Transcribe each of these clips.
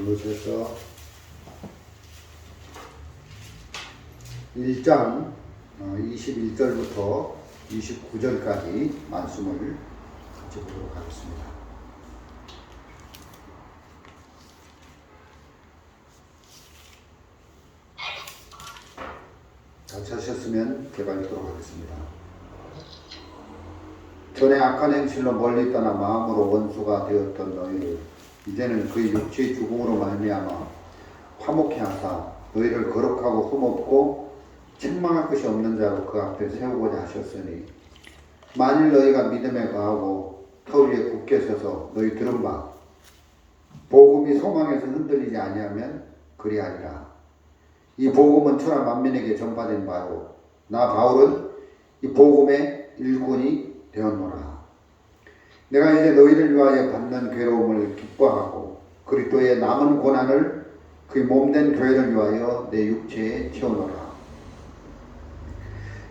골로새서 1장 21절부터 29절까지 말씀을 같이 보도록 하겠습니다. 다 찾으셨으면 개발하도록 하겠습니다. 전에 악한 행실로 멀리 떠나 마음으로 원수가 되었던 너희를 이제는 그의 육체의 죽음으로 말미암아 화목케 하사 너희를 거룩하고 흠없고 책망할 것이 없는 자로 그 앞에 세우고자 하셨으니 만일 너희가 믿음에 거하고 터 위에 굳게 서서 너희 들은 바 복음이 소망에서 흔들리지 아니하면 그리하리라. 이 복음은 천하 만민에게 전파된 바요 나 바울은 이 복음의 일꾼이 되었노라. 내가 이제 너희를 위하여 받는 괴로움을 기뻐하고 그리스도의 남은 고난을 그의 몸된 교회를 위하여 내 육체에 채우노라.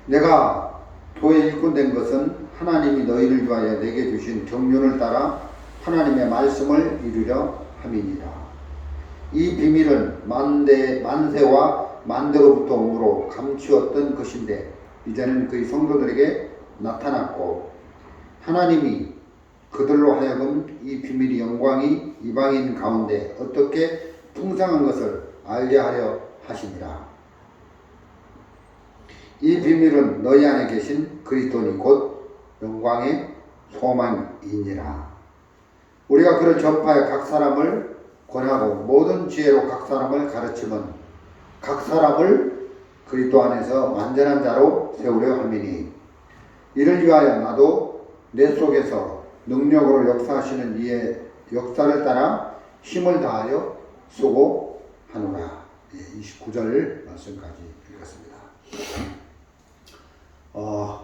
내가 교회 일꾼 된 것은 하나님이 너희를 위하여 내게 주신 경륜을 따라 하나님의 말씀을 이루려 함이니라. 이 비밀은 만세와 만대로부터 오므로 감추었던 것인데 이제는 그의 성도들에게 나타났고 하나님이 그들로 하여금 이 비밀의 영광이 이방인 가운데 어떻게 풍성한 것을 알게 하려 하시니라. 이 비밀은 너희 안에 계신 그리스도니 곧 영광의 소망이니라. 우리가 그를 전파해 각 사람을 권하고 모든 지혜로 각 사람을 가르치면 각 사람을 그리스도 안에서 완전한 자로 세우려 함이니 이를 위하여 나도 내 속에서 능력으로 역사하시는 이의 역사를 따라 힘을 다하여 수고하노라. 29절 말씀까지 읽었습니다.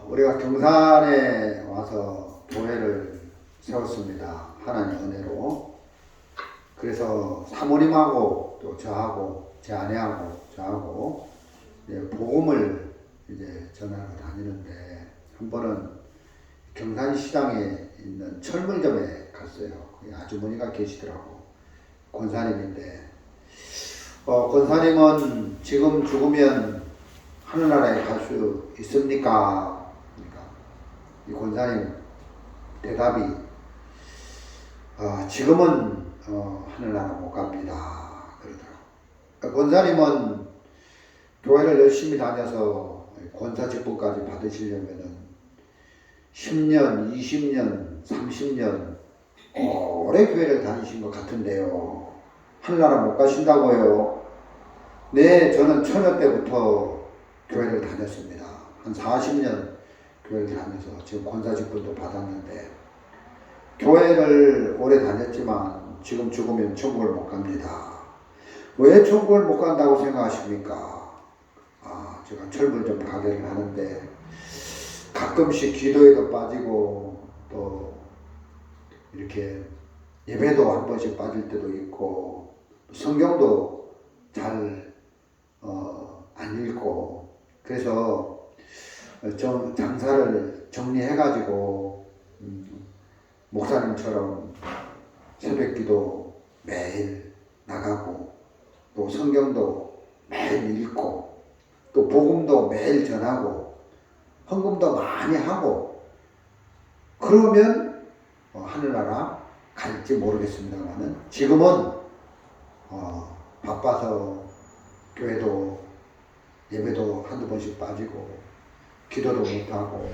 우리가 경산에 와서 교회를 세웠습니다. 하나님 은혜로. 그래서 사모님하고 또 저하고 제 아내하고 저하고 복음을 이제 전하러 다니는데 한 번은 경산시장에 있는 철물점에 갔어요. 거기 아주머니가 계시더라고. 권사님인데 권사님은 지금 죽으면 하늘나라에 갈 수 있습니까? 그러니까 이 권사님 대답이 지금은 하늘나라 못 갑니다. 그러더라고. 권사님은 교회를 열심히 다녀서 권사 직분까지 받으시려면은 10년, 20년, 30년 오래 교회를 다니신 것 같은데요. 하늘나라 못 가신다고요? 네, 저는 처녀 때부터 교회를 다녔습니다. 한 40년 교회를 다녀서 지금 권사 직분도 받았는데 교회를 오래 다녔지만 지금 죽으면 천국을 못 갑니다. 왜 천국을 못 간다고 생각하십니까? 제가 철물점 가게를 하는데 가끔씩 기도에도 빠지고 또 이렇게 예배도 한 번씩 빠질 때도 있고 성경도 잘 안 읽고 그래서 장사를 정리해가지고 목사님처럼 새벽기도 매일 나가고 또 성경도 매일 읽고 또 복음도 매일 전하고 헌금도 많이 하고 그러면 하늘나라 갈지 모르겠습니다만은 지금은 바빠서 교회도 예배도 한두 번씩 빠지고 기도도 못하고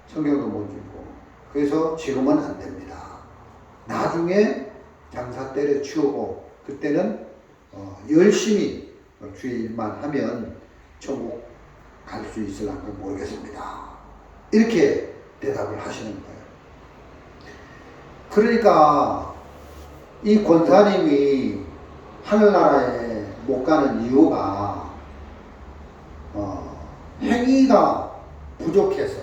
성경도 못 읽고 그래서 지금은 안 됩니다. 나중에 장사 때려치우고 그때는 열심히 주의 일만 하면 천국 갈 수 있을까 모르겠습니다. 이렇게 대답을 하시는 거예요. 그러니까 이 권사님이 하늘나라에 못 가는 이유가 행위가 부족해서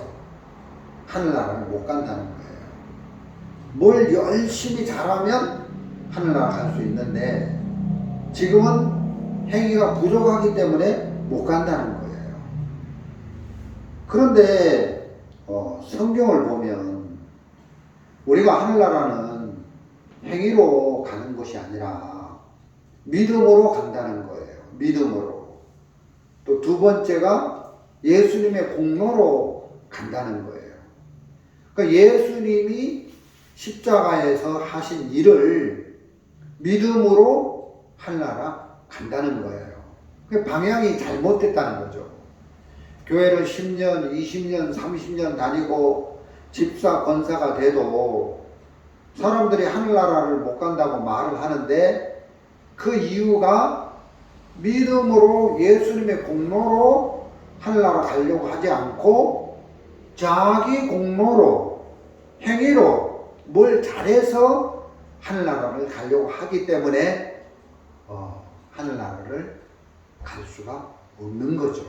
하늘나라를 못 간다는 거예요. 뭘 열심히 잘하면 하늘나라 갈 수 있는데 지금은 행위가 부족하기 때문에 못 간다는 거예요. 그런데 성경을 보면 우리가 하늘나라는 행위로 가는 것이 아니라 믿음으로 간다는 거예요. 믿음으로. 또 두 번째가 예수님의 공로로 간다는 거예요. 그러니까 예수님이 십자가에서 하신 일을 믿음으로 하려라 간다는 거예요. 그 방향이 잘못됐다는 거죠. 교회를 10년, 20년, 30년 다니고 집사, 권사가 돼도 사람들이 하늘나라를 못 간다고 말을 하는데 그 이유가 믿음으로 예수님의 공로로 하늘나라 가려고 하지 않고 자기 공로로 행위로 뭘 잘해서 하늘나라를 가려고 하기 때문에 하늘나라를 갈 수가 없는 거죠.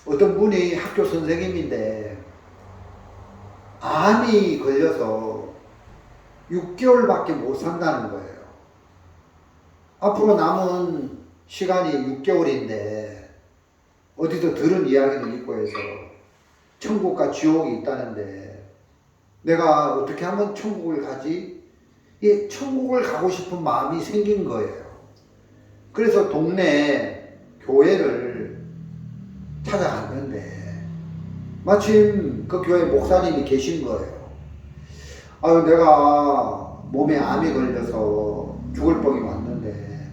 어떤 분이 학교 선생님인데 암이 걸려서 6개월밖에 못 산다는 거예요. 앞으로 남은 시간이 6개월인데 어디서 들은 이야기도 있고 해서 천국과 지옥이 있다는데 내가 어떻게 하면 천국을 가지? 이 천국을 가고 싶은 마음이 생긴 거예요. 그래서 동네 교회를 찾아갔는데 마침 그 교회 목사님이 계신 거예요. 아유, 내가 몸에 암이 걸려서 죽을 뻥이 왔는데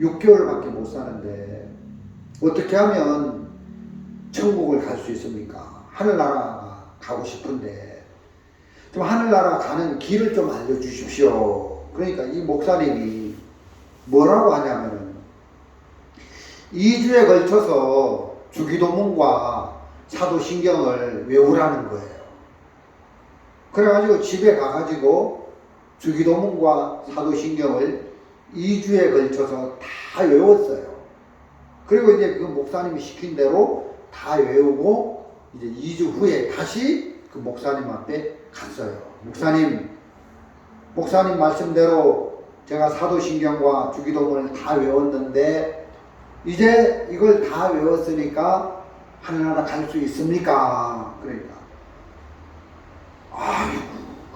6개월밖에 못 사는데 어떻게 하면 천국을 갈 수 있습니까? 하늘나라 가고 싶은데 좀 하늘나라 가는 길을 좀 알려주십시오. 그러니까 이 목사님이 뭐라고 하냐면은 2주에 걸쳐서 주기도문과 사도신경을 외우라는 거예요. 그래가지고 집에 가가지고 주기도문과 사도신경을 2주에 걸쳐서 다 외웠어요. 그리고 이제 그 목사님이 시킨 대로 다 외우고 이제 2주 후에 다시 그 목사님 앞에 갔어요. 목사님 말씀대로 제가 사도신경과 주기도문을 다 외웠는데 이제 이걸 다 외웠으니까 하늘나라 갈 수 있습니까? 그러니까 아이고,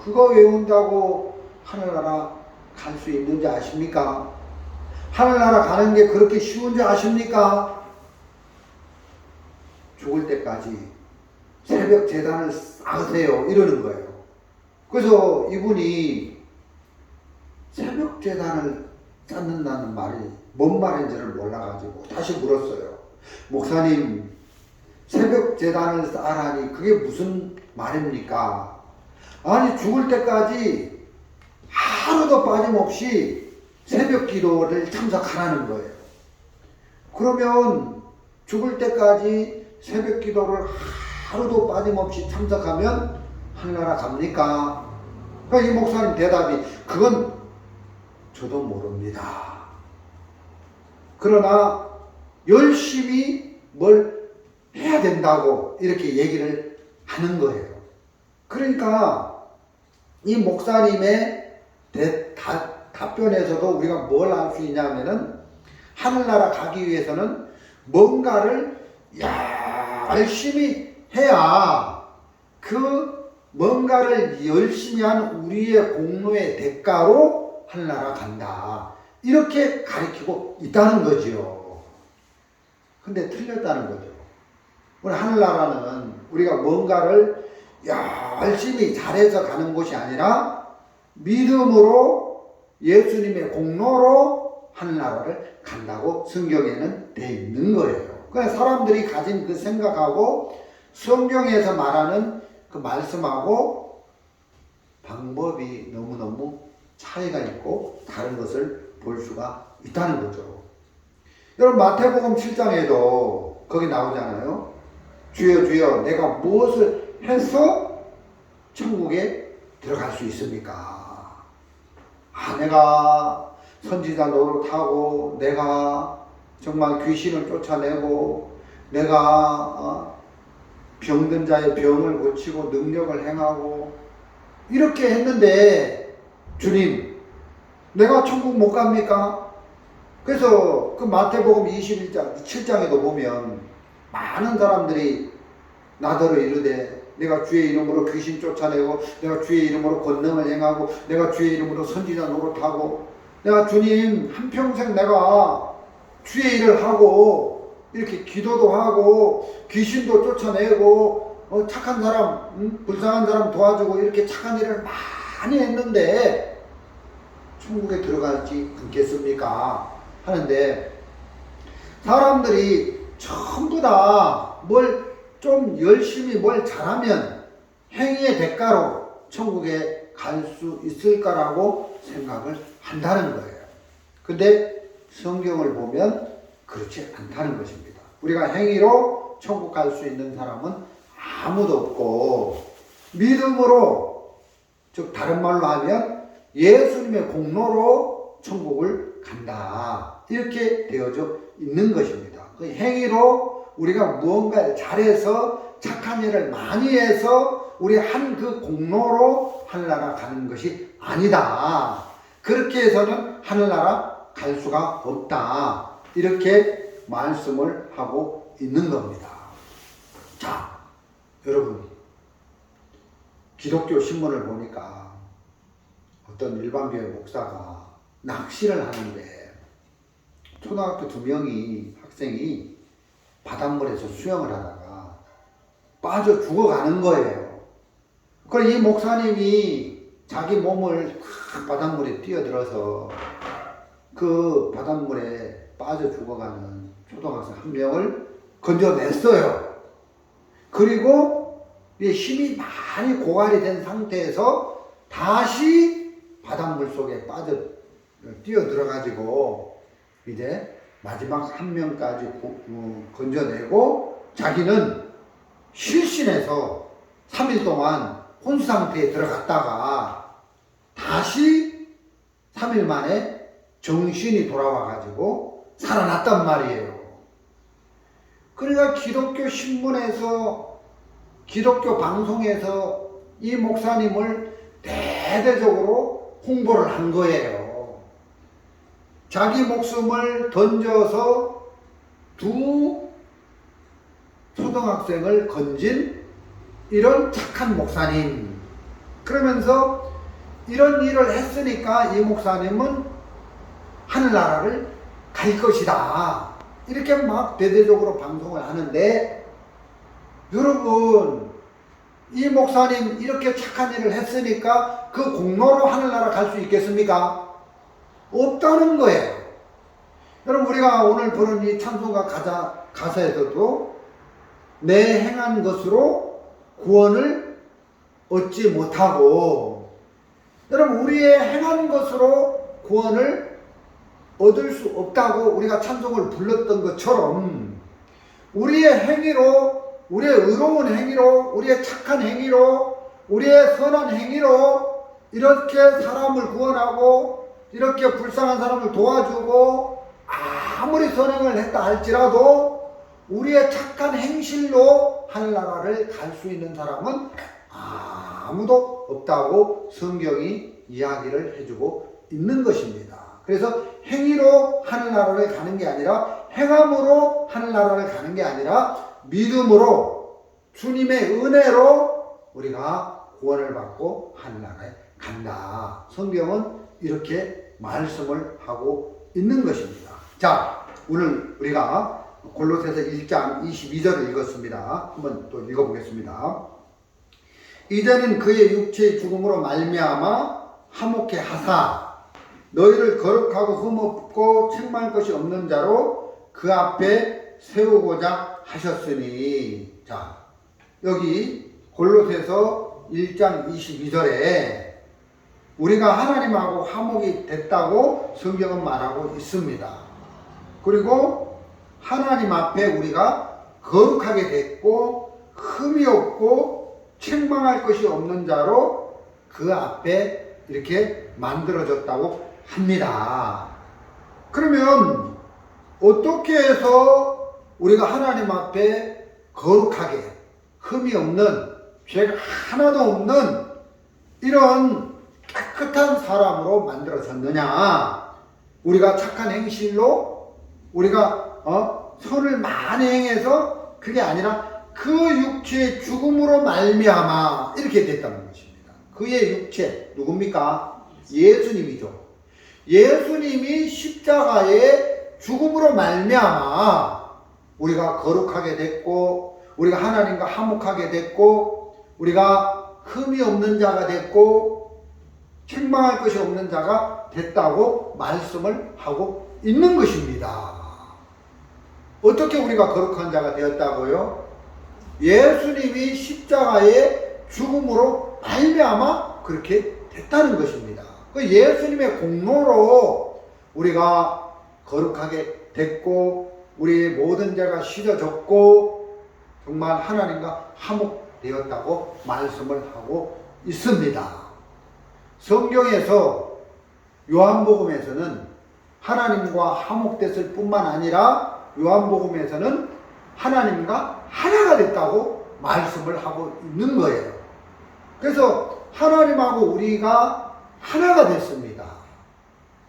그거 외운다고 하늘나라 갈 수 있는지 아십니까? 하늘나라 가는 게 그렇게 쉬운 줄 아십니까? 죽을 때까지 새벽 제단을 쌓으세요. 이러는 거예요. 그래서 이분이 새벽 제단을 쌓는다는 말이 뭔 말인지를 몰라가지고 다시 물었어요. 목사님, 새벽 제단을 쌓으라니 그게 무슨 말입니까? 아니, 죽을 때까지 하루도 빠짐없이 새벽 기도를 참석하라는 거예요. 그러면 죽을 때까지 새벽 기도를 하루도 빠짐없이 참석하면 하늘나라 갑니까? 그러니까 이 목사님 대답이 그건 저도 모릅니다. 그러나 열심히 뭘 해야 된다고 이렇게 얘기를 하는 거예요. 그러니까 이 목사님의 답변에서도 우리가 뭘 알 수 있냐면은 하늘나라 가기 위해서는 뭔가를 열심히 해야 그 뭔가를 열심히 한 우리의 공로의 대가로 하늘나라 간다. 이렇게 가르치고 있다는 거지요. 근데 틀렸다는 거죠. 우리 하늘나라는 우리가 뭔가를 열심히 잘해서 가는 곳이 아니라 믿음으로 예수님의 공로로 하늘나라를 간다고 성경에는 되어 있는 거예요. 그래서 사람들이 가진 그 생각하고 성경에서 말하는 그 말씀하고 방법이 너무너무 차이가 있고 다른 것을 볼 수가 있다는 거죠. 여러분, 마태복음 7장에도 거기 나오잖아요. 주여 주여 내가 무엇을 해서 천국에 들어갈 수 있습니까? 내가 선지자 노릇하고 내가 정말 귀신을 쫓아내고 내가 병든 자의 병을 고치고 능력을 행하고 이렇게 했는데 주님, 내가 천국 못 갑니까? 그래서 그 마태복음 21장 7장에도 보면 많은 사람들이 나더러 이르되 내가 주의 이름으로 귀신 쫓아내고 내가 주의 이름으로 권능을 행하고 내가 주의 이름으로 선지자 노릇하고 내가 주님 한평생 내가 주의 일을 하고 이렇게 기도도 하고 귀신도 쫓아내고 착한 사람, 불쌍한 사람 도와주고 이렇게 착한 일을 많이 했는데 천국에 들어가지 않겠습니까? 하는데 사람들이 전부 다 뭘 좀 열심히 뭘 잘하면 행위의 대가로 천국에 갈 수 있을까라고 생각을 한다는 거예요. 근데 성경을 보면 그렇지 않다는 것입니다. 우리가 행위로 천국 갈 수 있는 사람은 아무도 없고 믿음으로, 즉 다른 말로 하면 예수님의 공로로 천국을 간다, 이렇게 되어져 있는 것입니다. 그 행위로 우리가 무언가를 잘해서 착한 일을 많이 해서 우리 한 그 공로로 하늘나라 가는 것이 아니다. 그렇게 해서는 하늘나라 갈 수가 없다, 이렇게 말씀을 하고 있는 겁니다. 자, 여러분, 기독교 신문을 보니까 어떤 일반 교회 목사가 낚시를 하는데 초등학교 2명이 학생이 바닷물에서 수영을 하다가 빠져 죽어가는 거예요. 그래서 이 목사님이 자기 몸을 바닷물에 뛰어들어서 그 바닷물에 빠져 죽어가는 초등학생 1명을 건져냈어요. 그리고 힘이 많이 고갈이 된 상태에서 다시 바닷물 속에 빠져 뛰어들어가지고 이제 마지막 1명까지 건져내고 자기는 실신해서 3일 동안 혼수 상태에 들어갔다가 다시 3일 만에 정신이 돌아와가지고 살아났단 말이에요. 그러니까 기독교 신문에서, 기독교 방송에서 이 목사님을 대대적으로 홍보를 한 거예요. 자기 목숨을 던져서 2 초등학생을 건진 이런 착한 목사님. 그러면서 이런 일을 했으니까 이 목사님은 하늘나라를 갈 것이다, 이렇게 막 대대적으로 방송을 하는데, 여러분, 이 목사님 이렇게 착한 일을 했으니까 그 공로로 하늘나라 갈 수 있겠습니까? 없다는 거예요. 여러분, 우리가 오늘 부른 이 찬송가 가사에서도 내 행한 것으로 구원을 얻지 못하고, 여러분, 우리의 행한 것으로 구원을 얻을 수 없다고 우리가 찬송을 불렀던 것처럼 우리의 행위로, 우리의 의로운 행위로, 우리의 착한 행위로, 우리의 선한 행위로 이렇게 사람을 구원하고 이렇게 불쌍한 사람을 도와주고 아무리 선행을 했다 할지라도 우리의 착한 행실로 하늘나라를 갈 수 있는 사람은 아무도 없다고 성경이 이야기를 해주고 있는 것입니다. 그래서 행위로 하늘나라를 가는 게 아니라, 행함으로 하늘나라를 가는 게 아니라 믿음으로 주님의 은혜로 우리가 구원을 받고 하늘나라에 간다. 성경은 이렇게 말씀을 하고 있는 것입니다. 자, 오늘 우리가 골로새서 1장 22절을 읽었습니다. 한번 또 읽어보겠습니다. 이제는 그의 육체의 죽음으로 말미암아 화목케 하사 너희를 거룩하고 흠없고 책망할 것이 없는 자로 그 앞에 세우고자 하셨으니. 자, 여기 골로새서 1장 22절에 우리가 하나님하고 화목이 됐다고 성경은 말하고 있습니다. 그리고 하나님 앞에 우리가 거룩하게 됐고 흠이 없고 책망할 것이 없는 자로 그 앞에 이렇게 만들어졌다고 합니다. 그러면 어떻게 해서 우리가 하나님 앞에 거룩하게 흠이 없는, 죄가 하나도 없는 이런 깨끗한 사람으로 만들어졌느냐? 우리가 착한 행실로 우리가 선을 많이 행해서 그게 아니라 그 육체의 죽음으로 말미암아 이렇게 됐다는 것입니다. 그의 육체 누굽니까? 예수님이죠. 예수님이 십자가의 죽음으로 말미암아 우리가 거룩하게 됐고, 우리가 하나님과 화목하게 됐고, 우리가 흠이 없는 자가 됐고, 책망할 것이 없는 자가 됐다고 말씀을 하고 있는 것입니다. 어떻게 우리가 거룩한 자가 되었다고요? 예수님이 십자가의 죽음으로 말미암아 그렇게 됐다는 것입니다. 그 예수님의 공로로 우리가 거룩하게 됐고, 우리의 모든 죄가 씻어졌고, 정말 하나님과 화목되었다고 말씀을 하고 있습니다. 성경에서, 요한복음에서는 하나님과 화목됐을 뿐만 아니라 요한복음에서는 하나님과 하나가 됐다고 말씀을 하고 있는 거예요. 그래서 하나님하고 우리가 하나가 됐습니다.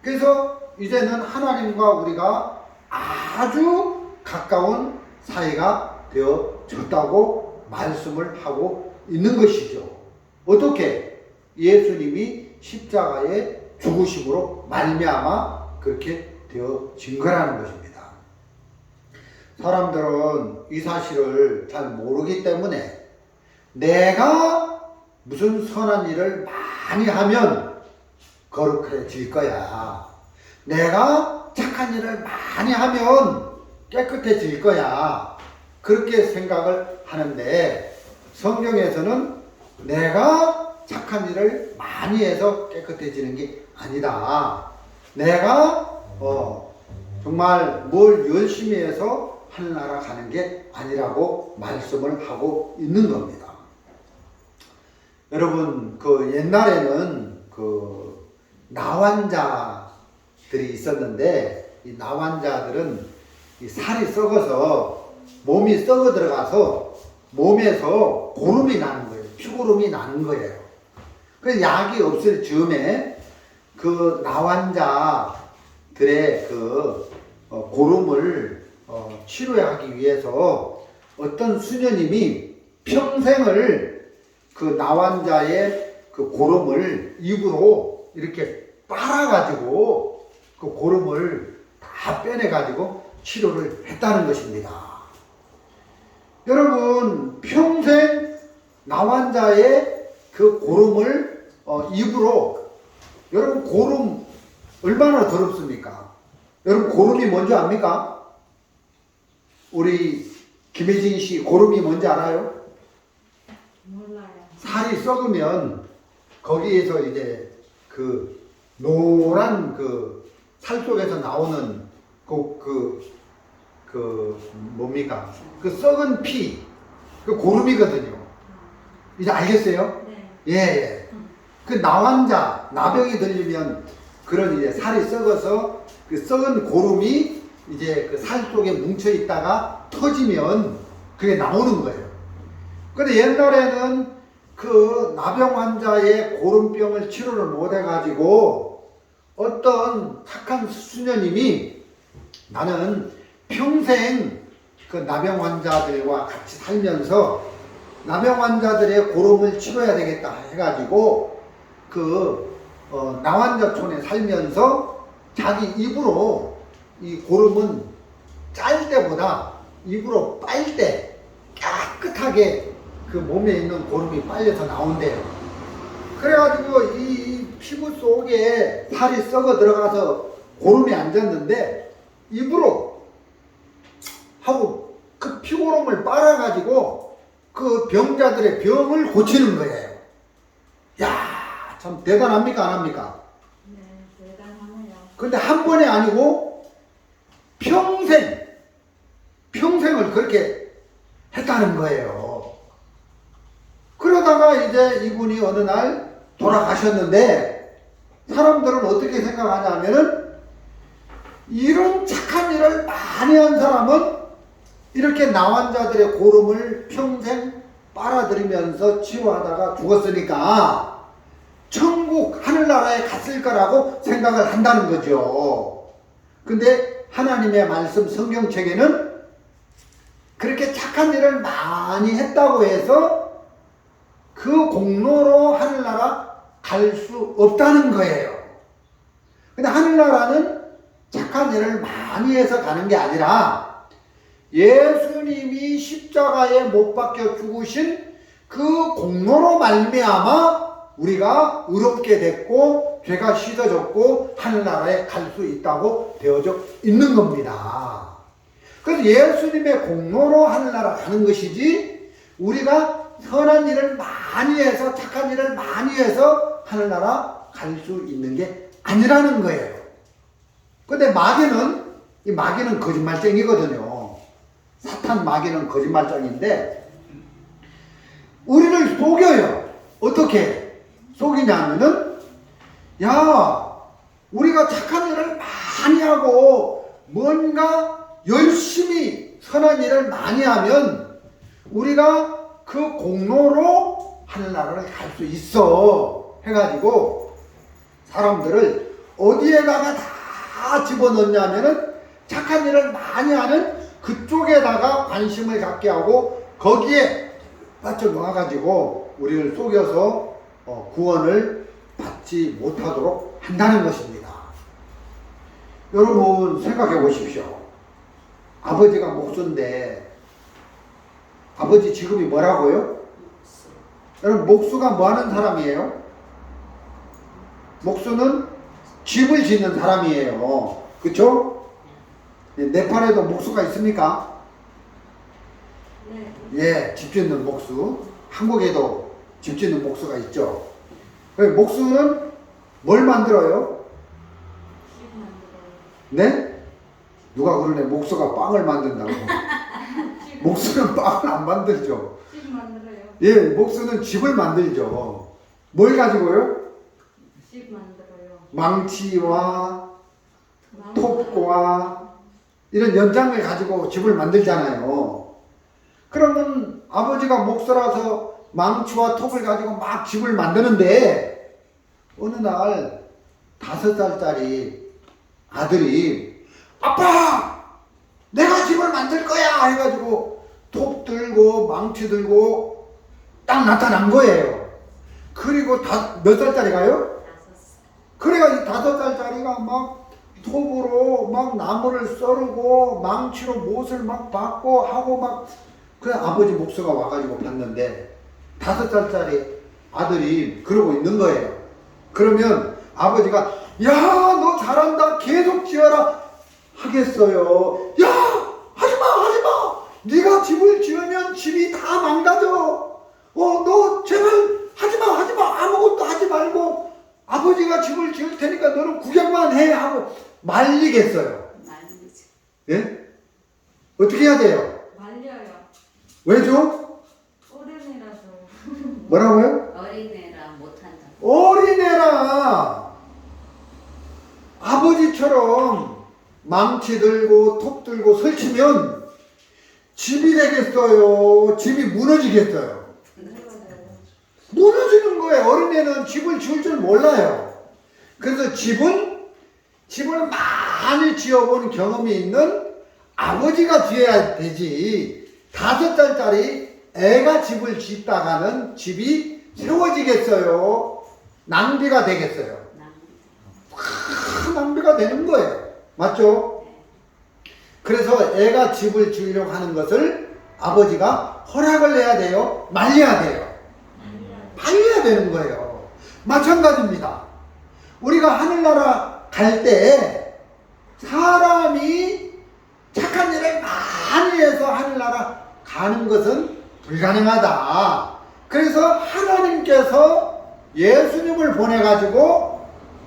그래서 이제는 하나님과 우리가 아주 가까운 사이가 되어졌다고 말씀을 하고 있는 것이죠. 어떻게? 예수님이 십자가의 죽으심으로 말미암아 그렇게 되어진 거라는 것입니다. 사람들은 이 사실을 잘 모르기 때문에 내가 무슨 선한 일을 많이 하면 거룩해질 거야, 내가 착한 일을 많이 하면 깨끗해질 거야, 그렇게 생각을 하는데, 성경에서는 내가 착한 일을 많이 해서 깨끗해지는 게 아니다. 내가 정말 뭘 열심히 해서 하늘나라 가는 게 아니라고 말씀을 하고 있는 겁니다. 여러분, 그 옛날에는 그 나환자들이 있었는데, 이 나환자들은 이 살이 썩어서 몸이 썩어 들어가서 몸에서 고름이 나는 거예요. 피고름이 나는 거예요. 그래서 약이 없을 즈음에 그 나환자들의 그 고름을 치료하기 위해서 어떤 수녀님이 평생을 그 나환자의 그 고름을 입으로 이렇게 빨아가지고 그 고름을 다 빼내가지고 치료를 했다는 것입니다. 여러분, 평생 나환자의 그 고름을 입으로, 여러분 고름 얼마나 더럽습니까? 여러분 고름이 뭔지 압니까? 우리 김혜진 씨 고름이 뭔지 알아요? 몰라요. 살이 썩으면 거기에서 이제 그 노란 그 살 속에서 나오는 뭡니까? 그 썩은 피, 그 고름이거든요. 이제 알겠어요? 네. 예. 그 나환자, 나병이 들리면 그런 이제 살이 썩어서 그 썩은 고름이 이제 그 살 속에 뭉쳐 있다가 터지면 그게 나오는 거예요. 근데 옛날에는 그 나병 환자의 고름병을 치료를 못 해가지고 어떤 착한 수녀님이 나는 평생 그 나병 환자들과 같이 살면서 나병 환자들의 고름을 치료해야 되겠다 해가지고 그 나환자촌에 살면서 자기 입으로 이 고름은 짤 때보다 입으로 빨 때 깨끗하게 그 몸에 있는 고름이 빨려서 나온대요. 그래가지고 이 피부 속에 살이 썩어 들어가서 고름이 앉았는데 입으로 하고 그 피고름을 빨아가지고 그 병자들의 병을 고치는 거예요. 야, 참 대단합니까? 안 합니까? 네, 대단하네요. 근데 한 번이 아니고 평생을 그렇게 했다는 거예요. 그러다가 이제 이분이 어느 날 돌아가셨는데, 사람들은 어떻게 생각하냐면은 이런 착한 일을 많이 한 사람은 이렇게 나환자들의 고름을 평생 빨아들이면서 치유하다가 죽었으니까 천국 하늘나라에 갔을 거라고 생각을 한다는 거죠. 근데 하나님의 말씀 성경책에는 그렇게 착한 일을 많이 했다고 해서 그 공로로 하늘나라 갈 수 없다는 거예요. 근데 하늘나라는 착한 일을 많이 해서 가는 게 아니라 예수님이 십자가에 못 박혀 죽으신 그 공로로 말미암아 우리가 의롭게 됐고 죄가 씻어졌고 하늘나라에 갈 수 있다고 되어져 있는 겁니다. 그래서 예수님의 공로로 하늘나라 가는 것이지 우리가 선한 일을 많이 해서 착한 일을 많이 해서 하늘나라 갈 수 있는 게 아니라는 거예요. 근데 이 마귀는 거짓말쟁이거든요. 사탄 마귀는 거짓말쟁이인데 우리를 속여요. 어떻게 속이냐면은 야 우리가 착한 일을 많이 하고 뭔가 열심히 선한 일을 많이 하면 우리가 그 공로로 하늘나라를 갈 수 있어 해가지고 사람들을 어디에다가 다 집어넣냐면은 착한 일을 많이 하는 그쪽에다가 관심을 갖게 하고 거기에 빠져 넣어가지고 우리를 속여서 구원을 받지 못하도록 한다는 것입니다. 여러분 생각해 보십시오. 아버지가 목수인데 아버지 직업이 뭐라고요? 여러분 목수가 뭐 하는 사람이에요? 목수는 집을 짓는 사람이에요. 그쵸? 네팔에도 목수가 있습니까? 네. 예, 집 짓는 목수. 한국에도 집 짓는 목수가 있죠. 목수는 뭘 만들어요? 집 만들어요. 네? 누가 그러네. 목수가 빵을 만든다고. 목수는 빵을 안 만들죠. 집 만들어요. 예, 목수는 집을 만들죠. 뭘 가지고요? 집 만들어요. 망치와 톱과 이런 연장을 가지고 집을 만들잖아요. 그러면 아버지가 목수라서 망치와 톱을 가지고 막 집을 만드는데 어느 날 5살짜리 아들이 아빠! 내가 집을 만들 거야! 해가지고 톱 들고 망치 들고 딱 나타난 거예요. 그리고 몇 살짜리가요? 5살. 그래가 이 5살짜리가 막 톱으로 막 나무를 썰고 망치로 못을 막 박고 하고 막 그래 아버지 목수가 와가지고 봤는데 5살짜리 아들이 그러고 있는 거예요. 그러면 아버지가 야 너 잘한다 계속 지어라 하겠어요. 야 하지마 네가 집을 지으면 집이 다 망가져. 너 제발 하지마 아무것도 하지 말고 아버지가 집을 지을 테니까 너는 구경만 해 하고 말리겠어요. 말리지. 예? 어떻게 해야 돼요? 말려요. 왜죠? 어린애라서요. 뭐라고요? 어린애라 못한다. 어린애라 아버지처럼 망치 들고 톱 들고 설치면 집이 되겠어요? 집이 무너지겠어요? 무너지는 거예요. 어린애는 집을 지을 줄 몰라요. 그래서 집을 많이 지어본 경험이 있는 아버지가 지어야 되지 5살짜리 애가 집을 짓다가는 집이 세워지겠어요? 낭비가 되겠어요? 낭비가 되는 거예요. 맞죠? 그래서 애가 집을 지으려고 하는 것을 아버지가 허락을 해야 돼요? 말려야 돼요? 말려야 되는 거예요. 마찬가지입니다. 우리가 하늘나라 갈 때 사람이 착한 일을 많이 해서 하늘나라 가는 것은 불가능하다. 그래서 하나님께서 예수님을 보내가지고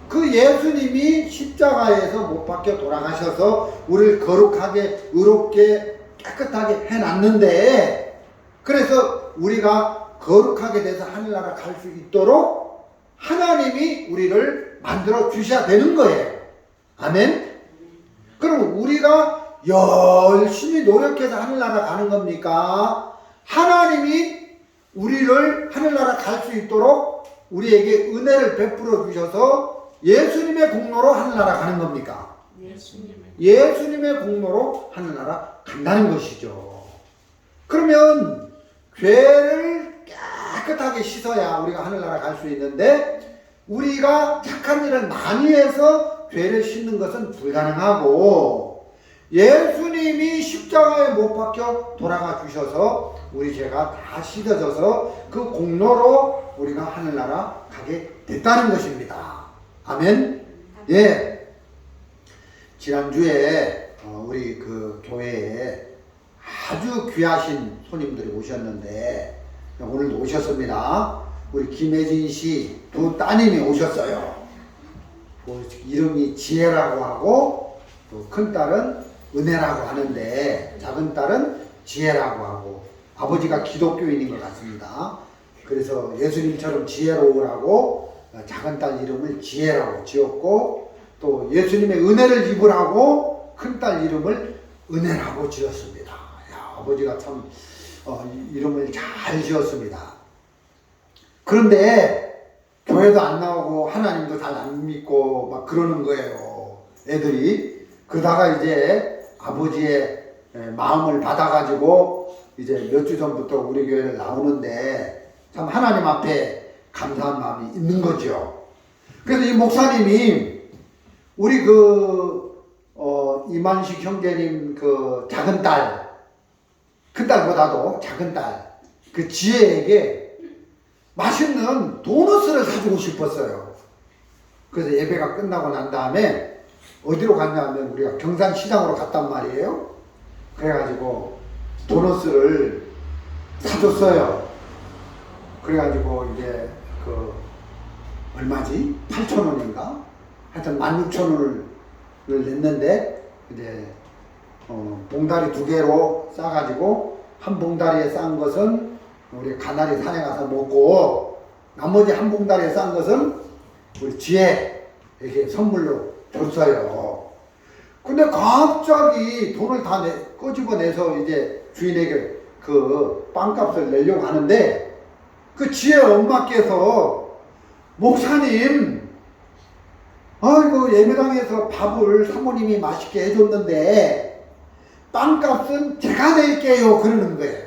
그 예수님이 십자가에서 못 박혀 돌아가셔서 우리를 거룩하게 의롭게 깨끗하게 해놨는데 그래서 우리가 거룩하게 돼서 하늘나라 갈 수 있도록 하나님이 우리를 만들어 주셔야 되는 거예요. 아멘? 그럼 우리가 열심히 노력해서 하늘나라 가는 겁니까? 하나님이 우리를 하늘나라 갈 수 있도록 우리에게 은혜를 베풀어 주셔서 예수님의 공로로 하늘나라 가는 겁니까? 예수님의 공로로 하늘나라 간다는 것이죠. 그러면 죄를 깨끗하게 씻어야 우리가 하늘나라 갈 수 있는데 우리가 착한 일을 많이 해서 죄를 씻는 것은 불가능하고 예수님이 십자가에 못 박혀 돌아가 주셔서 우리 죄가 다 씻어져서 그 공로로 우리가 하늘나라 가게 됐다는 것입니다. 아멘. 예. 지난주에 우리 그 교회에 아주 귀하신 손님들이 오셨는데 오늘도 오셨습니다. 우리 김혜진 씨 두 따님이 오셨어요. 이름이 지혜라고 하고 또 큰 딸은 은혜라고 하는데 작은 딸은 지혜라고 하고 아버지가 기독교인인 것 같습니다. 그래서 예수님처럼 지혜로우라고 작은 딸 이름을 지혜라고 지었고 또 예수님의 은혜를 입으라고 큰 딸 이름을 은혜라고 지었습니다. 야, 아버지가 참 이름을 잘 지었습니다. 그런데 교회도 안 나오고 하나님도 잘 안 믿고 막 그러는 거예요. 애들이. 그러다가 이제 아버지의 마음을 받아가지고 이제 몇 주 전부터 우리 교회를 나오는데 참 하나님 앞에 감사한 마음이 있는 거죠. 그래서 이 목사님이 우리 이만식 형제님 그 작은 딸, 큰 딸보다도 작은 딸, 그 지혜에게 맛있는 도너스를 사주고 싶었어요. 그래서 예배가 끝나고 난 다음에 어디로 갔냐면 우리가 경산시장으로 갔단 말이에요. 그래가지고 도너스를 사줬어요. 그래가지고 이제 얼마지? 8,000원인가? 하여튼 16,000원을 냈는데 이제 봉다리 2개로 싸가지고 한 봉다리에 싼 것은 우리 가나리 산에 가서 먹고 나머지 한 봉다리에 싼 것은 우리 지혜에게 선물로 줬어요. 근데 갑자기 돈을 다 끄집어내서 이제 주인에게 그 빵값을 내려고 하는데 그 지혜 엄마께서 목사님 아이고 예배당에서 밥을 사모님이 맛있게 해줬는데 빵값은 제가 낼게요 그러는 거예요.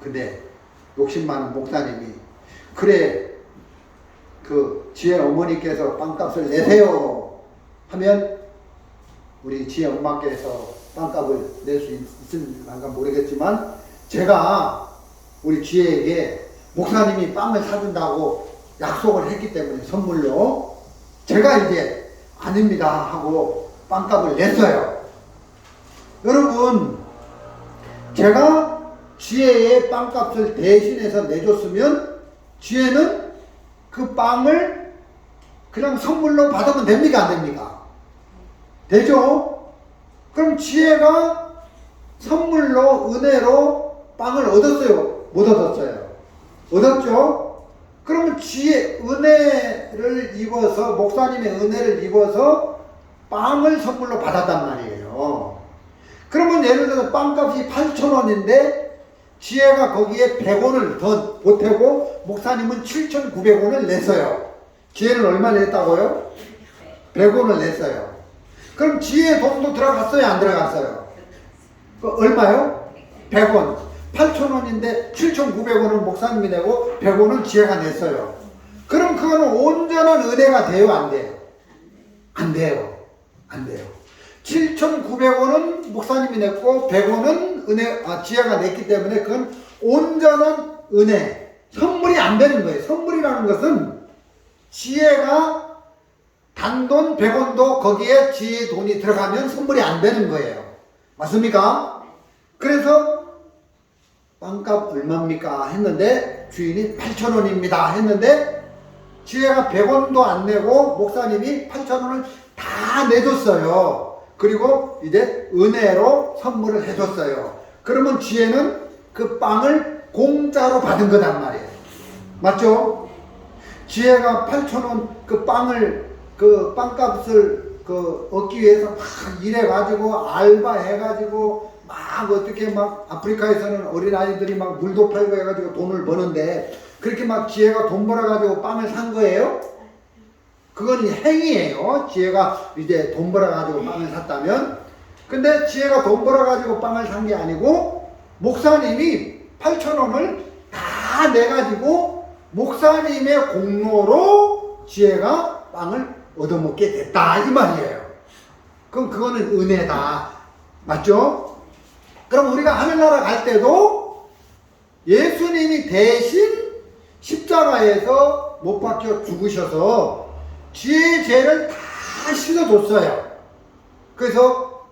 근데 욕심 많은 목사님이 그래 그 지혜 어머니께서 빵값을 내세요 하면 우리 지혜 엄마께서 빵값을 낼 수 있을까 모르겠지만 제가 우리 지혜에게 목사님이 빵을 사준다고 약속을 했기 때문에 선물로 제가 이제 아닙니다 하고 빵값을 냈어요. 여러분 제가 지혜의 빵값을 대신해서 내줬으면 지혜는 그 빵을 그냥 선물로 받으면 됩니까? 안 됩니까? 되죠? 그럼 지혜가 선물로 은혜로 빵을 얻었어요? 못 얻었어요? 얻었죠? 그러면 지혜 은혜를 입어서 목사님의 은혜를 입어서 빵을 선물로 받았단 말이에요. 그러면 예를 들어서 빵값이 8,000원인데 지혜가 거기에 100원을 더 보태고 목사님은 7,900원을 냈어요. 지혜는 얼마 냈다고요? 100원을 냈어요. 그럼 지혜의 돈도 들어갔어요? 안 들어갔어요? 얼마요? 100원. 8,000원인데 7,900원은 목사님이 내고 100원은 지혜가 냈어요. 그럼 그거는 온전한 은혜가 돼요? 안 돼요? 안 돼요. 안 돼요. 7,900원은 목사님이 냈고 100원은 지혜가 냈기 때문에 그건 온전한 은혜, 선물이 안 되는 거예요. 선물이라는 것은 지혜가 단돈 100원도 거기에 지혜의 돈이 들어가면 선물이 안 되는 거예요. 맞습니까? 그래서 빵값 얼마입니까? 했는데 주인이 8,000원입니다 했는데 지혜가 100원도 안 내고 목사님이 8,000원을 다 내줬어요. 그리고 이제 은혜로 선물을 해줬어요. 그러면 지혜는 그 빵을 공짜로 받은 거단 말이에요. 맞죠? 지혜가 8,000원 그 빵을 그 빵값을 얻기 위해서 막 일해가지고 알바해가지고 막 어떻게 막 아프리카에서는 어린아이들이 막 물도 팔고 해가지고 돈을 버는데 그렇게 막 지혜가 돈 벌어가지고 빵을 산 거예요? 그건 행위예요. 지혜가 이제 돈 벌어가지고 빵을 샀다면. 근데 지혜가 돈 벌어가지고 빵을 산 게 아니고 목사님이 8,000원을 다 내가지고 목사님의 공로로 지혜가 빵을 얻어먹게 됐다 이 말이에요. 그럼 그거는 은혜다. 맞죠? 그럼 우리가 하늘나라 갈 때도 예수님이 대신 십자가에서 못 박혀 죽으셔서 지혜의 죄를 다 씻어줬어요. 그래서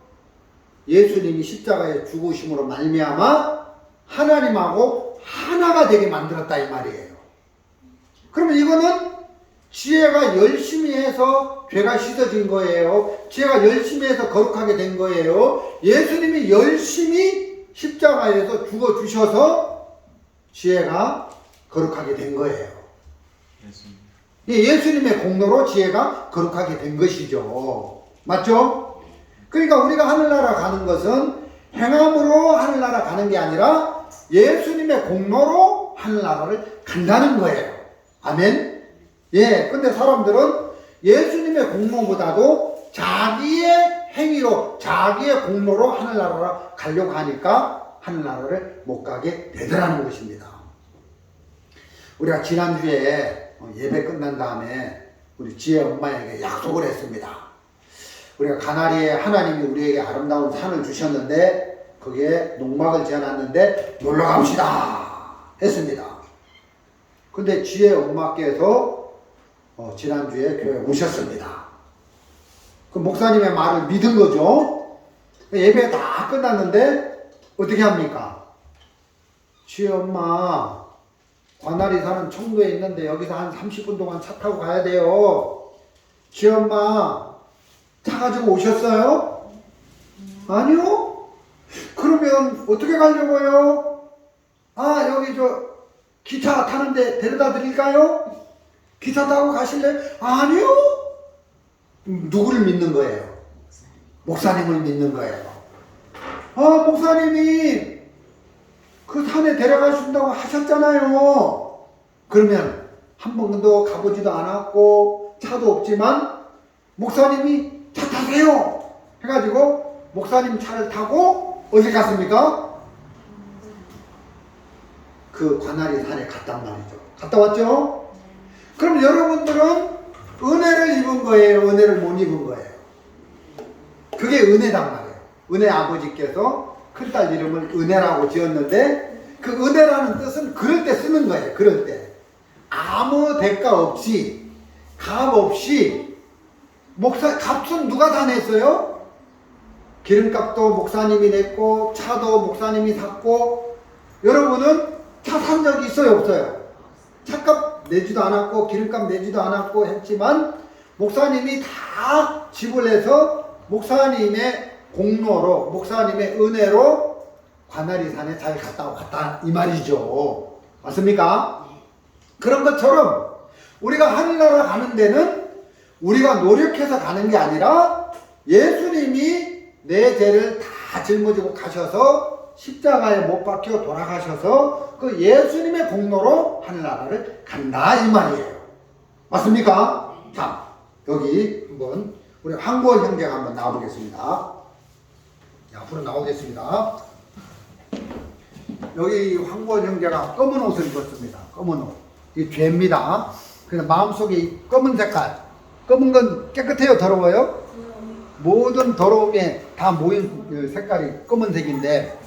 예수님이 십자가에 죽으심으로 말미암아 하나님하고 하나가 되게 만들었다 이 말이에요. 그러면 이거는 지혜가 열심히 해서 죄가 씻어진 거예요. 지혜가 열심히 해서 거룩하게 된 거예요. 예수님이 열심히 십자가에서 죽어주셔서 지혜가 거룩하게 된 거예요. 예수님의 공로로 지혜가 거룩하게 된 것이죠. 맞죠? 그러니까 우리가 하늘나라 가는 것은 행함으로 하늘나라 가는 게 아니라 예수님의 공로로 하늘나라를 간다는 거예요. 아멘? 예, 근데 사람들은 예수님의 공로보다도 자기의 행위로, 자기의 공로로 하늘나라로 가려고 하니까 하늘나라를 못 가게 되더라는 것입니다. 우리가 지난주에 예배 끝난 다음에 우리 지혜 엄마에게 약속을 했습니다. 우리가 가나리에 하나님이 우리에게 아름다운 산을 주셨는데 거기에 농막을 지어놨는데 놀러 갑시다 했습니다. 근데 지혜 엄마께서 지난주에 교회에 오셨습니다. 그 목사님의 말을 믿은 거죠. 예배 다 끝났는데 어떻게 합니까? 지혜 엄마 관할이 사는 청도에 있는데 여기서 한 30분 동안 차 타고 가야 돼요. 지혜 엄마 차 가지고 오셨어요? 아니요? 그러면 어떻게 가려고요? 아 여기 기차 타는데 데려다 드릴까요? 기차 타고 가실래요? 아니요? 누구를 믿는 거예요? 목사님을 믿는 거예요. 아 목사님이 그 산에 데려가신다고 하셨잖아요. 그러면 한 번도 가보지도 않았고 차도 없지만 목사님이 차 타세요 해가지고 목사님 차를 타고 어디 갔습니까? 그 관할이 산에 갔단 말이죠. 갔다 왔죠? 그럼 여러분들은 은혜를 입은 거예요? 은혜를 못 입은 거예요? 그게 은혜단 말이에요. 은혜 아버지께서 큰딸 이름을 은혜라고 지었는데 그 은혜라는 뜻은 그럴 때 쓰는 거예요. 그럴 때. 아무 대가 없이 값 없이 값은 누가 다 냈어요? 기름값도 목사님이 냈고 차도 목사님이 샀고 여러분은 차 산 적이 있어요? 없어요? 차값 내지도 않았고 기름값 내지도 않았고 했지만 목사님이 다 지불해서 목사님의 공로로 목사님의 은혜로 관할이 산에 잘 갔다 왔다 이 말이죠. 맞습니까? 그런 것처럼 우리가 하늘나라 가는 데는 우리가 노력해서 가는 게 아니라 예수님이 내 죄를 다 짊어지고 가셔서 십자가에 못 박혀 돌아가셔서 그 예수님의 공로로 하늘나라를 간다 이 말이에요. 맞습니까? 자, 여기 한번 우리 황보원 형제가 한번 나와보겠습니다. 앞으로 나오겠습니다. 여기 황보원 형제가 검은 옷을 입었습니다. 검은 옷. 이게 죄입니다. 그래서 마음속에 이 검은 색깔. 검은 건 깨끗해요? 더러워요? 모든 더러움에 다 모인 색깔이 검은색인데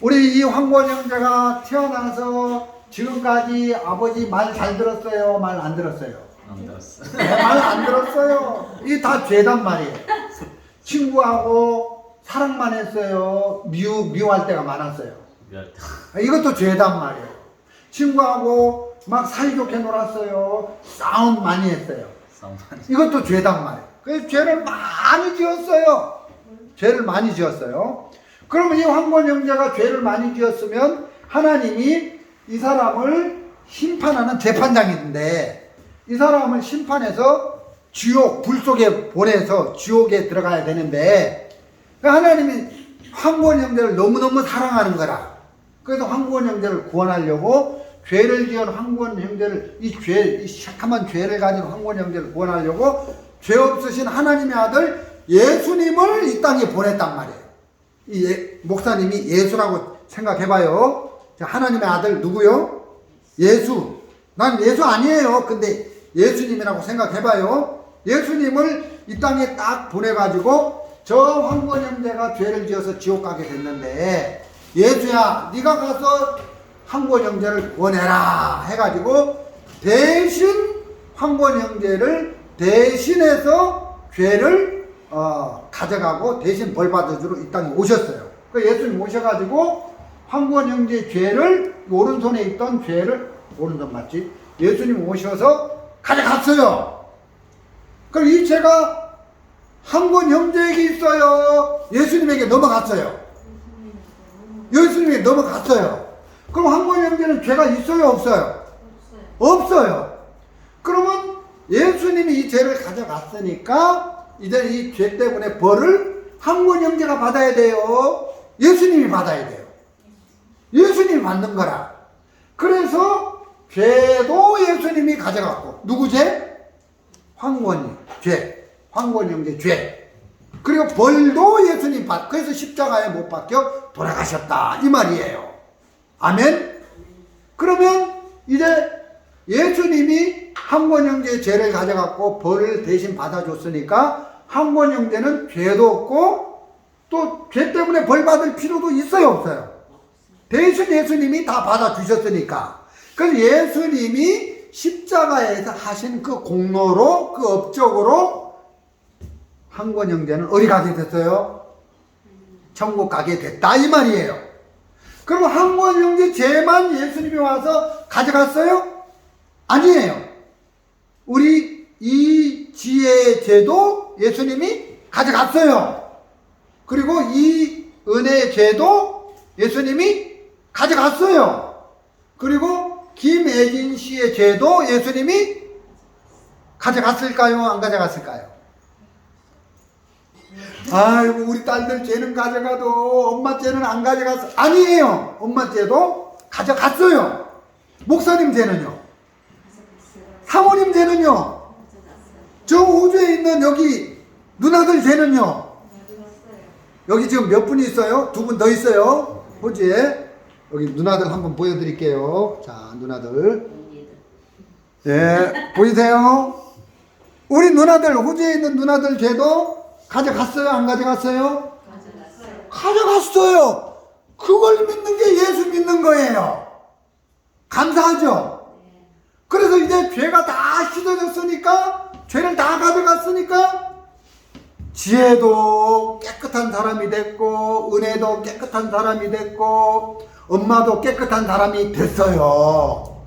우리 이 황보원 형제가 태어나서 지금까지 아버지 말 잘 들었어요? 말 안 들었어요? 안 들었어. 말 안 들었어요. 이게 다 죄단 말이에요. 친구하고 사랑만 했어요. 미워할 때가 많았어요. 이것도 죄단 말이에요. 친구하고 막 사이좋게 놀았어요. 싸움 많이 했어요. 이것도 죄단 말이에요. 그래서 죄를 많이 지었어요. 죄를 많이 지었어요. 그러면 이 황보원 형제가 죄를 많이 지었으면 하나님이 이 사람을 심판하는 재판장인데 이 사람을 심판해서 지옥, 불 속에 보내서 지옥에 들어가야 되는데 하나님이 황보원 형제를 너무너무 사랑하는 거라. 그래서 황보원 형제를 구원하려고 죄를 지은 황보원 형제를 이 시커먼 죄를 가진 황보원 형제를 구원하려고 죄 없으신 하나님의 아들 예수님을 이 땅에 보냈단 말이에요. 목사님이 예수라고 생각해봐요. 하나님의 아들 누구요? 예수. 난 예수 아니에요. 근데 예수님이라고 생각해봐요. 예수님을 이 땅에 딱 보내가지고 저 황건 형제가 죄를 지어서 지옥 가게 됐는데 예수야 네가 가서 황건 형제를 구원해라 해가지고 대신 황건 형제를 대신해서 죄를 가져가고 대신 벌 받아주러 이 땅에 오셨어요. 그 예수님 오셔가지고 황건 형제 죄를 오른손에 있던 죄를 오른손 맞지? 예수님 오셔서 가져갔어요. 그럼 이 죄가 황건 형제에게 있어요. 예수님에게 넘어갔어요. 예수님에게 넘어갔어요. 그럼 황건 형제는 죄가 있어요, 없어요? 없어요. 그러면 예수님이 이 죄를 가져갔으니까 이제 이 죄 때문에 벌을 황건 형제가 받아야 돼요. 예수님이 받아야 돼요. 예수님이 받는 거라. 그래서 죄도 예수님이 가져갔고 누구 죄? 황건 죄. 황건 형제 죄. 그리고 벌도 예수님 받. 그래서 십자가에 못 박혀 돌아가셨다 이 말이에요. 아멘. 그러면 이제 예수님이 황건 형제의 죄를 가져갔고 벌을 대신 받아줬으니까 황건 형제는 죄도 없고 또 죄 때문에 벌 받을 필요도 있어요, 없어요? 대신 예수님이 다 받아주셨으니까. 그래서 예수님이 십자가에서 하신 그 공로로, 그 업적으로 황건 형제는 어디 가게 됐어요? 천국 가게 됐다 이 말이에요. 그럼 황건 형제 죄만 예수님이 와서 가져갔어요? 아니에요. 우리 이 지혜의 죄도 예수님이 가져갔어요. 그리고 이 은혜의 죄도 예수님이 가져갔어요. 그리고 김혜진 씨의 죄도 예수님이 가져갔을까요? 안 가져갔을까요? 아이고 우리 딸들 죄는 가져가도 엄마 죄는 안 가져갔어. 아니에요. 엄마 죄도 가져갔어요. 목사님 죄는요? 사모님 죄는요? 저 호주에 있는 여기 누나들 죄는요? 여기 지금 몇 분이 있어요? 2분 더 있어요. 호주에. 여기 누나들 한번 보여드릴게요. 자, 누나들. 예, 보이세요? 우리 누나들, 호주에 있는 누나들 죄도 가져갔어요? 안 가져갔어요? 가져갔어요. 그걸 믿는 게 예수 믿는 거예요. 감사하죠? 그래서 이제 죄가 다 씻어졌으니까, 죄를 다 가져갔으니까, 지혜도 깨끗한 사람이 됐고, 은혜도 깨끗한 사람이 됐고, 엄마도 깨끗한 사람이 됐어요.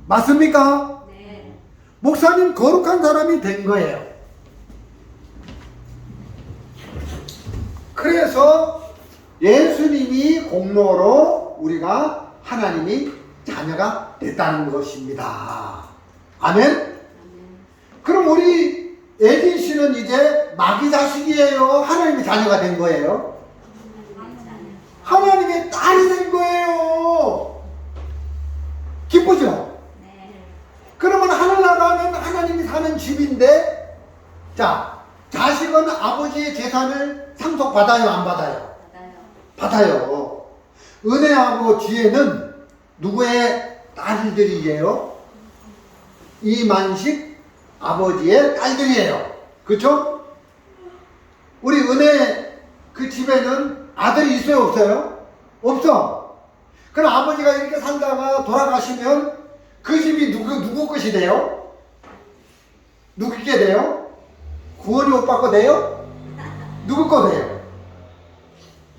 맞습니까? 네. 목사님 거룩한 사람이 된 거예요. 그래서 예수님이 공로로 우리가 하나님이 자녀가 됐다는 것입니다. 아멘? 그럼 우리 에딘 씨는 이제 마귀 자식이에요? 하나님의 자녀가 된 거예요? 하나님의 딸이 된 거예요. 기쁘죠? 그러면 하늘나라는 하나님이 사는 집인데, 자, 자식은 아버지의 재산을 상속받아요, 안 받아요? 받아요. 은혜하고 지혜는 누구의 딸들이에요? 이만식 아버지의 딸들이에요. 그렇죠? 우리 은혜 그 집에는 아들이 있어요, 없어요? 없어. 그럼 아버지가 이렇게 살다가 돌아가시면 그 집이 누구 것이 돼요? 누구 게 돼요? 구원이 오빠 거 돼요? 누구 거 돼요?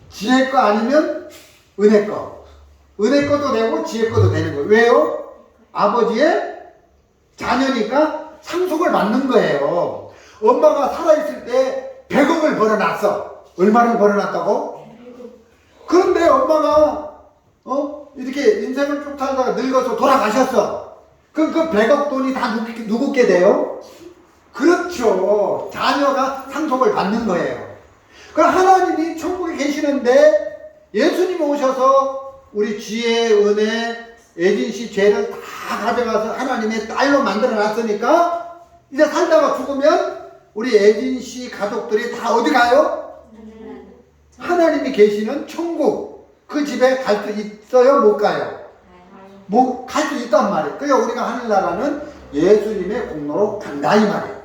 지혜 거 아니면 은혜 거. 은혜 거도 되고 지혜 거도 되는 거예요. 왜요? 아버지의 자녀니까 상속을 받는 거예요. 엄마가 살아있을 때 100억을 벌어놨어. 얼마를 벌어놨다고? 그런데 엄마가 이렇게 인생을 쭉 살다가 늙어서 돌아가셨어. 그럼 그 100억 돈이 다 누구께 돼요? 그렇죠. 자녀가 상속을 받는 거예요. 그럼 하나님이 천국에 계시는데 예수님이 오셔서 우리 지혜, 은혜, 예진씨 죄를 다 가져가서 하나님의 딸로 만들어 놨으니까 이제 살다가 죽으면 우리 예진씨 가족들이 다 어디 가요? 하나님이 계시는 천국. 그 집에 갈 수 있어요? 못 가요? 뭐 갈 수 있단 말이에요. 그러니까 우리가 하늘나라는 예수님의 공로로 간다 이 말이에요.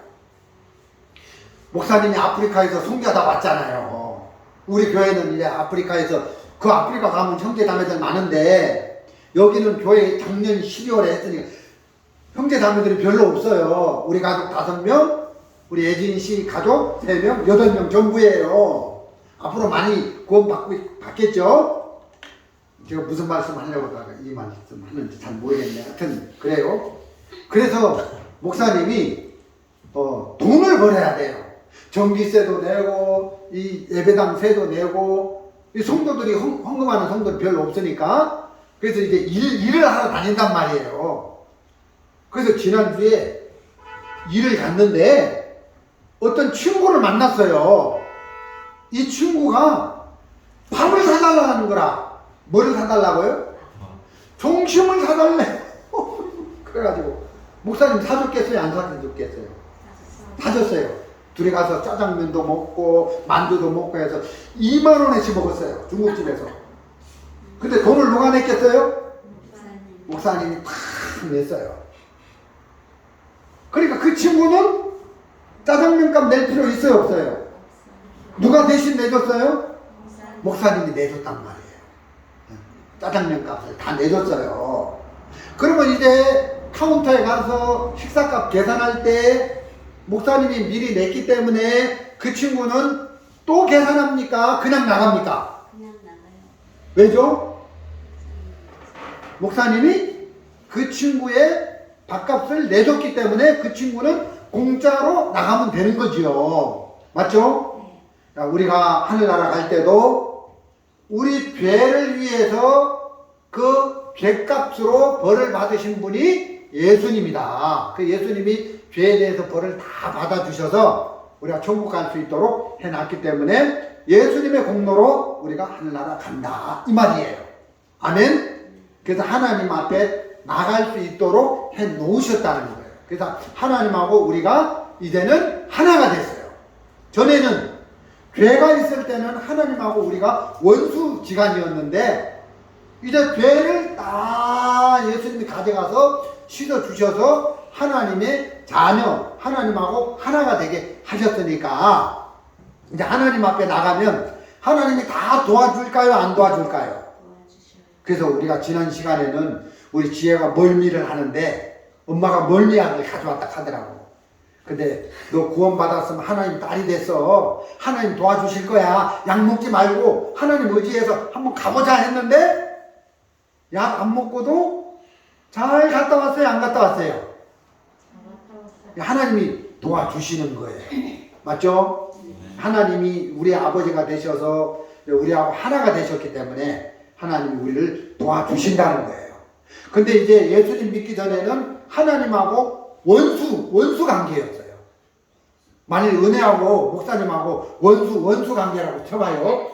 목사님이 아프리카에서 선교하다 왔잖아요. 우리 교회는 이제 아프리카에서 그 아프리카 가면 형제 자매들 많은데 여기는 교회 작년 12월에 했으니까 형제 자매들이 별로 없어요. 우리 가족 5명, 우리 예진 씨 가족 3명, 8명 전부예요. 앞으로 많이 구원 받겠죠? 제가 무슨 말씀 하려고 하다가 이 말씀 하는지 잘 모르겠네. 하여튼 그래요. 그래서 목사님이 돈을 벌어야 돼요. 전기세도 내고 이 예배당 세도 내고 이 성도들이 헌금하는 성도들이 별로 없으니까 그래서 이제 일을 하러 다닌단 말이에요. 그래서 지난주에 일을 갔는데 어떤 친구를 만났어요. 이 친구가 밥을 사달라는 거라. 뭐를 사달라고요? 종심을 사달래. 그래가지고 목사님 사줬겠어요? 안 사줬겠어요? 사줬어요. 둘이 가서 짜장면도 먹고 만두도 먹고 해서 2만 원어치 먹었어요. 중국집에서. 근데 돈을 누가 냈겠어요? 목사님이 탁 냈어요. 그러니까 그 친구는 짜장면값 낼 필요 있어요? 없어요? 누가 대신 내줬어요? 목사님이 내줬단 말이에요. 짜장면 값을 다 내줬어요. 그러면 이제 카운터에 가서 식사값 계산할 때 목사님이 미리 냈기 때문에 그 친구는 또 계산합니까? 그냥 나갑니까? 그냥 나가요. 왜죠? 목사님이 그 친구의 밥값을 내줬기 때문에 그 친구는 공짜로 나가면 되는 거지요. 맞죠? 네. 우리가 하늘나라 갈 때도 우리 죄를 위해서 그 죄값으로 벌을 받으신 분이 예수님이다. 그 예수님이 죄에 대해서 벌을 다 받아주셔서 우리가 천국 갈 수 있도록 해놨기 때문에 예수님의 공로로 우리가 하늘나라 간다 이 말이에요. 아멘. 그래서 하나님 앞에 나갈 수 있도록 해 놓으셨다는 거예요. 그래서 하나님하고 우리가 이제는 하나가 됐어요. 전에는 죄가 있을 때는 하나님하고 우리가 원수지간이었는데 이제 죄를 다 예수님이 가져가서 씻어주셔서 하나님의 자녀, 하나님하고 하나가 되게 하셨으니까 이제 하나님 앞에 나가면 하나님이 다 도와줄까요? 안 도와줄까요? 도와주셔요. 그래서 우리가 지난 시간에는 우리 지혜가 멀미를 하는데 엄마가 멀미약을 가져왔다 하더라고. 근데 너 구원받았으면 하나님 딸이 됐어. 하나님 도와주실 거야. 약 먹지 말고 하나님 의지해서 한번 가보자 했는데 약 안 먹고도 잘 갔다 왔어요? 안 갔다 왔어요? 갔다 왔어요. 하나님이 도와주시는 거예요. 맞죠? 하나님이 우리 아버지가 되셔서 우리하고 하나가 되셨기 때문에 하나님이 우리를 도와주신다는 거예요. 근데 이제 예수님 믿기 전에는 하나님하고 원수 관계였어요. 만일 은혜하고 목사님하고 원수 관계라고 쳐봐요.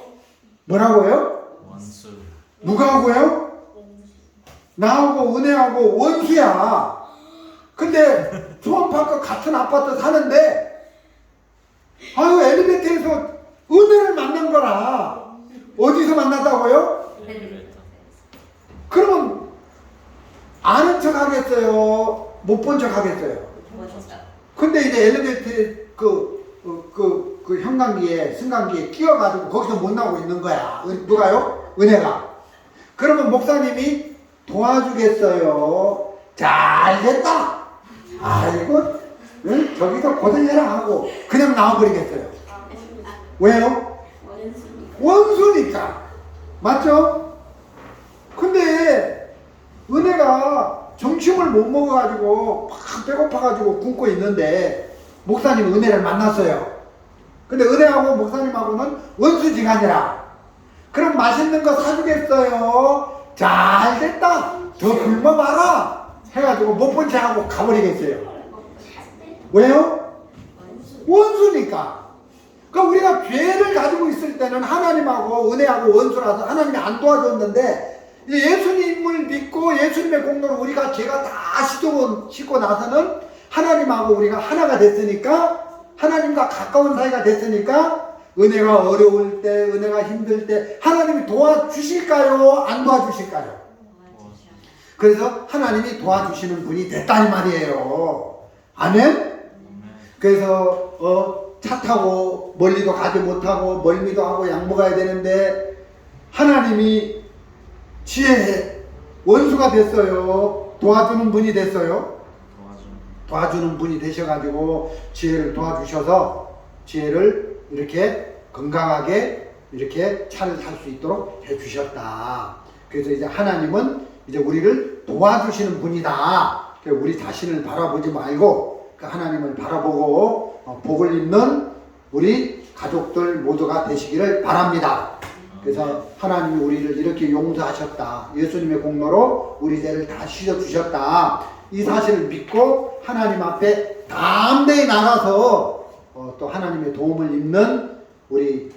뭐라고요? 원수. 누가 하고요? 나하고 은혜하고 원수야. 근데 수원파크 같은 아파트 사는데 아유 엘리베이터에서 은혜를 만난 거라. 어디서 만났다고요? 그러면 아는 척 하겠어요? 못 본 척 하겠어요? 근데 이제 엘리베이터 그 형광기에 승강기에 끼어가지고 거기서 못 나오고 있는 거야. 누가요? 은혜가. 그러면 목사님이 도와주겠어요. 잘 됐다. 아이고, 응? 저기서 고생해라 하고 그냥 나와버리겠어요. 왜요? 원수니까. 맞죠? 근데 은혜가 점심을 못 먹어가지고 막 배고파가지고 굶고 있는데 목사님 은혜를 만났어요. 근데 은혜하고 목사님하고는 원수지간이라. 그럼 맛있는 거 사주겠어요. 잘 됐다. 더 굶어봐라. 해가지고 못 본 척하고 가버리겠어요. 왜요? 원수니까. 그러니까 우리가 죄를 가지고 있을 때는 하나님하고 은혜하고 원수라서 하나님이 안 도와줬는데 예수님을 믿고 예수님의 공로로 우리가 죄가 다 씻고 나서는 하나님하고 우리가 하나가 됐으니까 하나님과 가까운 사이가 됐으니까 은혜가 어려울 때 은혜가 힘들 때 하나님이 도와주실까요? 안 도와주실까요? 그래서 하나님이 도와주시는 분이 됐다는 말이에요. 아멘? 그래서 차 타고 멀리도 가지 못하고 멀미도 하고 약 먹어야 되는데 하나님이 지혜의 원수가 됐어요. 도와주는 분이 됐어요. 도와주는 분이 되셔가지고 지혜를 도와주셔서 지혜를 이렇게 건강하게 이렇게 차를 탈 수 있도록 해주셨다. 그래서 이제 하나님은 이제 우리를 도와주시는 분이다. 그래서 우리 자신을 바라보지 말고 그 하나님을 바라보고 복을 입는 우리 가족들 모두가 되시기를 바랍니다. 그래서 하나님이 우리를 이렇게 용서하셨다. 예수님의 공로로 우리 죄를 다 씻어주셨다. 이 사실을 믿고 하나님 앞에 담대히 나가서 또 하나님의 도움을 입는 우리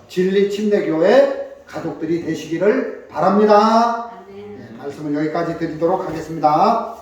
진리 침례교회 가족들이 되시기를 바랍니다. 아멘. 네, 말씀을 여기까지 드리도록 하겠습니다.